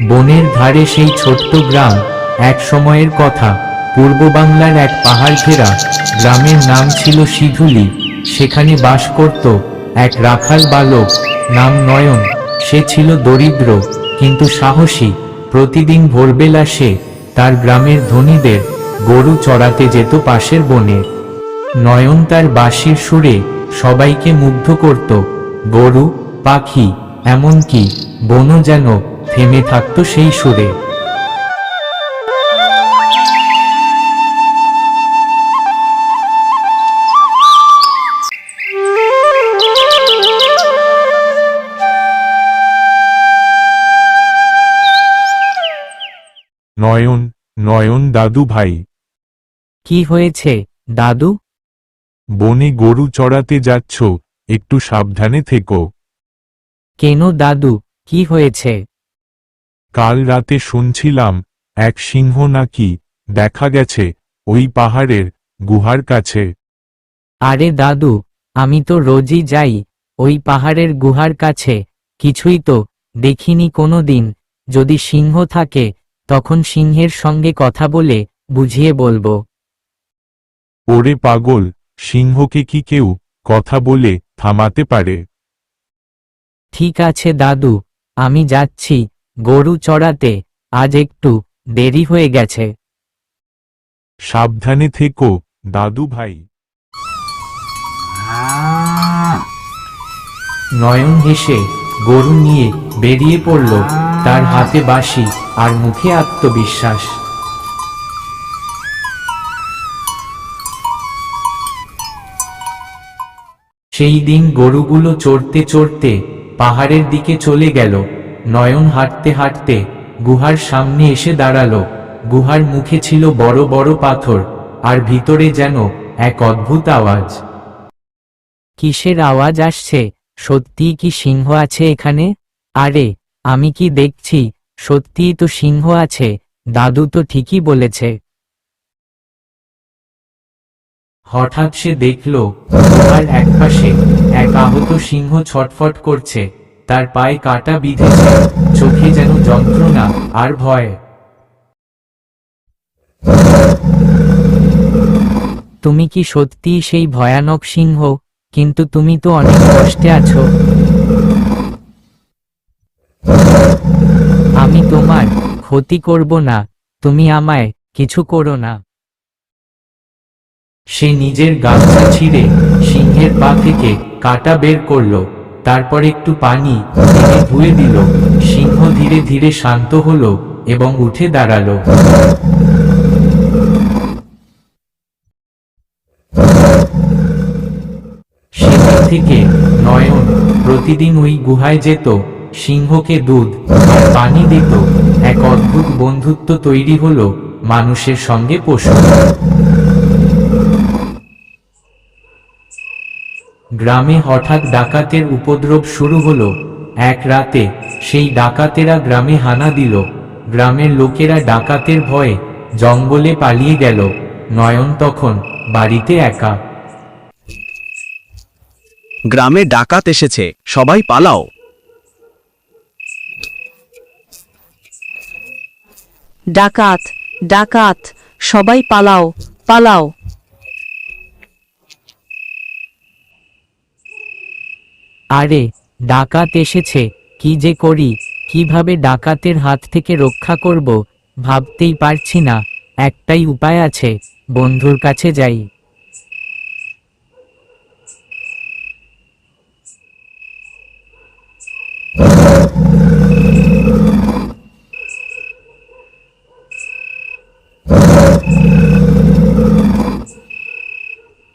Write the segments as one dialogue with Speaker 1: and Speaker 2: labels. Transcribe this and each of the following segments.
Speaker 1: বনের ধারে সেই ছোট্ট গ্রাম। এক সময়ের কথা, পূর্ব বাংলার এক পাহাড় ঘেরা গ্রামের নাম ছিল সিধুলি। সেখানে বাস করত এক রাখাল বালক, নাম নয়ন। সে ছিল দরিদ্র কিন্তু সাহসী। প্রতিদিন ভোরবেলা সে তার গ্রামের ধনীদের গরু চড়াতে যেত পাশের বনে। নয়ন তার বাঁশির সুরে সবাইকে মুগ্ধ করত। গরু, পাখি, এমনকি বনও যেন থেমে থাকত সেই সুরে।
Speaker 2: নয়ন, নয়ন দাদু ভাই,
Speaker 1: কি হয়েছে দাদু?
Speaker 2: বনে গরু চড়াতে যাচ্ছ, একটু সাবধানে থেকো।
Speaker 1: কেন দাদু, কি হয়েছে?
Speaker 2: কাল রাতে শুনছিলাম এক সিংহ নাকি দেখা গেছে ওই পাহাড়ের গুহার কাছে।
Speaker 1: আরে দাদু, আমি তো রোজই যাই ওই পাহাড়ের গুহার কাছে, কিছুই তো দেখিনি কোনো দিন। যদি সিংহ থাকে তখন সিংহের সঙ্গে কথা বলে বুঝিয়ে বলবো।
Speaker 2: ওরে পাগল, সিংহকে কি কেউ কথা বলে থামাতে পারে?
Speaker 1: ঠিক আছে দাদু, আমি যাচ্ছি গরু চড়াতে, আজ একটু দেরি হয়ে গেছে।
Speaker 2: সাবধানে থেকো দাদু ভাই।
Speaker 1: নয়ন হেসে গরু নিয়ে বেরিয়ে পড়ল, তার হাতে বাঁশি আর মুখে আত্মবিশ্বাস। সেই দিন গরুগুলো চড়তে চড়তে পাহাড়ের দিকে চলে গেল। নয়ন হাঁটতে হাঁটতে গুহার সামনে এসে দাঁড়ালো। গুহার মুখে ছিল বড় বড় পাথর, আর ভিতরে যেন এক অদ্ভুত আওয়াজ। কিসের আওয়াজ আসছে? সত্যিই কি সিংহ আছে এখানে? আরে, আমি কি দেখছি? সত্যিই তো সিংহ আছে, দাদু তো ঠিকই বলেছে। হঠাৎ সে দেখল গুহার একপাশে এক আহত সিংহ ছটফট করছে। তার পায়ে কাটা বিঁধেছে, চোখে যেন যন্ত্রণা আর ভয়। তুমি কি সত্যিই সেই ভয়ানক সিংহ? কিন্তু তুমি তো অনেক কষ্টে আছো। আমি তোমার ক্ষতি করব না, তুমি আমায় কিছু করো না। সে নিজের গামছা ছিঁড়ে সিংহের পা থেকে কাটা বের করল, তারপর একটু পানি ঢেলে ধুয়ে দিল। সিংহ ধীরে ধীরে শান্ত হলো এবং উঠে দাঁড়ালো। সেদিন থেকে নয়ন প্রতিদিন ওই গুহায় যেত, সিংহকে দুধ আর পানি দিত। এক অদ্ভুত বন্ধুত্ব তৈরি হলো মানুষের সঙ্গে পশু। গ্রামে হঠাৎ ডাকাতের উপদ্রব শুরু হলো। এক রাতে সেই ডাকাতেরা গ্রামে হানা দিল। গ্রামের লোকেরা ডাকাতের ভয়ে জঙ্গলে পালিয়ে গেল। নয়ন তখন বাড়িতে একা।
Speaker 3: গ্রামে ডাকাত এসেছে, সবাই পালাও।
Speaker 4: ডাকাত, ডাকাত, সবাই পালাও, পালাও।
Speaker 1: আরে, ডাকাত এসেছে, কি যে করি? কিভাবে ডাকাতের হাত থেকে রক্ষা করব ভাবতেই পারছি না। একটাই উপায় আছে, বন্ধুর কাছে যাই।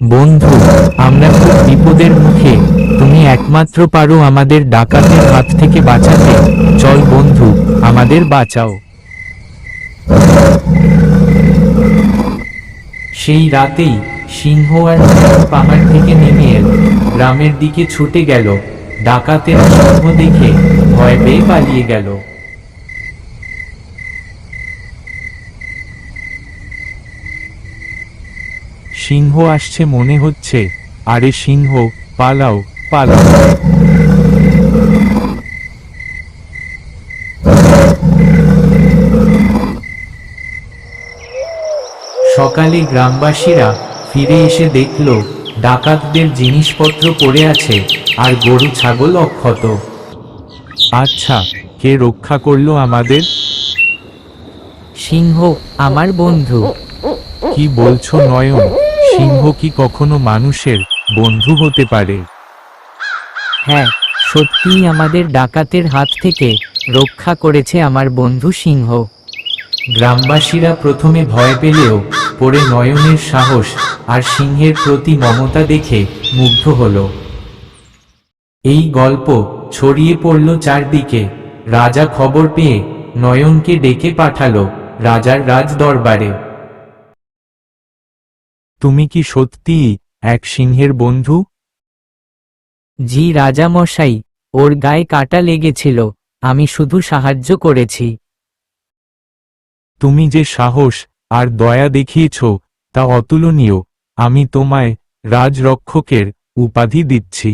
Speaker 1: বন্ধু, আমরা খুব বিপদের মুখে, তুমি একমাত্র পারো আমাদের ডাকাতের হাত থেকে বাঁচাতে। চল বন্ধু, আমাদের বাঁচাও। সেই রাতেই সিংহ আর নয়ন পাহাড় থেকে নেমে এল, গ্রামের দিকে ছুটে গেল। ডাকাতেরা সিংহ দেখে ভয় পেয়ে পালিয়ে গেল।
Speaker 2: সিংহ আসছে মনে হচ্ছে। আরে সিংহ, পালাও, পালাও।
Speaker 1: সকালে গ্রামবাসীরা ফিরে এসে দেখল ডাকাতদের জিনিসপত্র পড়ে আছে আর গরু ছাগল অক্ষত।
Speaker 2: আচ্ছা, কে রক্ষা করলো আমাদের?
Speaker 1: সিংহ, আমার বন্ধু।
Speaker 2: কি বলছো নয়ন? সিংহ কি কখনো মানুষের বন্ধু হতে পারে?
Speaker 1: হ্যাঁ, সত্যিই আমাদের ডাকাতের হাত থেকে রক্ষা করেছে আমার বন্ধু সিংহ। গ্রামবাসীরা প্রথমে ভয় পেলেও পরে নয়নের সাহস আর সিংহের প্রতি মমতা দেখে মুগ্ধ হল। এই গল্প ছড়িয়ে পড়ল চারদিকে। রাজা খবর পেয়ে নয়নকে ডেকে পাঠালো রাজার রাজ দরবারে।
Speaker 2: তুমি কি সত্যিই এক সিংহের বন্ধু?
Speaker 1: জি রাজা মশাই, ওর গায়ে কাটা লেগেছিল, আমি শুধু সাহায্য করেছি।
Speaker 2: তুমি যে সাহস আর দয়া দেখিয়েছ তা অতুলনীয়। আমি তোমায় রাজরক্ষকের উপাধি দিচ্ছি।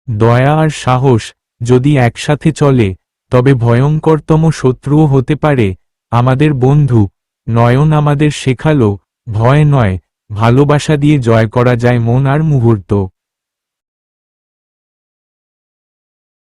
Speaker 2: দয়া আর সাহস যদি একসাথে চলে তবে ভয়ঙ্করতম শত্রুও হতে পারে আমাদের বন্ধু। নয়ন আমাদের শেখালো ভয় নয়, ভালোবাসা দিয়ে জয় করা যায় মন আর মুহূর্ত।